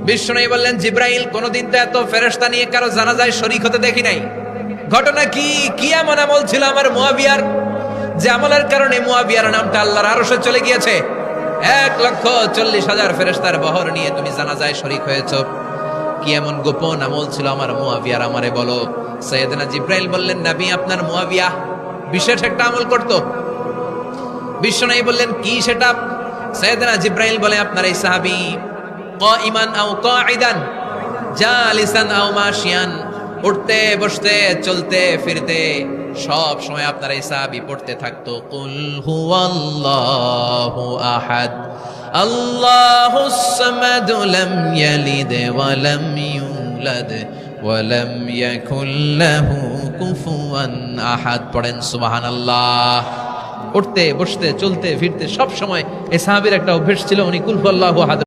বিষ্ণু বললেন, জিব্রাইল, কোনদিন তো এত ফেরেশতা নিয়ে কারো জানাজায় শরীক হতে দেখি নাই। ঘটনা কি? কি এমন আমল ছিল আমার মুয়াবিয়ার, যে আমলের কারণে মুয়াবিয়ার নামটা আল্লাহর আরশে চলে গিয়েছে? 1,40,000 ফেরেশতার বহর নিয়ে তুমি জানাজায় শরীক হয়েছো। কি এমন গোপন আমল ছিল আমার মুয়াবিয়ার, আমারে বলো। সাইয়েদনা জিব্রাইল বললেন, নবী, আপনার মুয়াবিয়া বিশেষ একটা আমল করত। বিষ্ণু বললেন, কি সেটা? সাইয়েদনা জিব্রাইল বলে, আপনার এই সাহাবী কাইমান আও কাঈদান, জালিসান আও মাশিয়ান, উঠতে বসতে চলতে ফিরতে সব সময় আপনার এই সাহাবী পড়তে থাকতো, কুল হুয়াল্লাহু আহাদ, আল্লাহুস সামাদ, লাম ইয়ালিদ ওয়া লাম ইউলাদ ওয়া লাম ইয়াকুল লাহু কুফুয়ান আহাদ। পড়েন সুবহানাল্লাহ। উঠতে বসতে চলতে ফিরতে সব সময় এই সাহাবীর একটা অভ্যাস ছিল, উনি কুল হুয়াল্লাহু আহাদ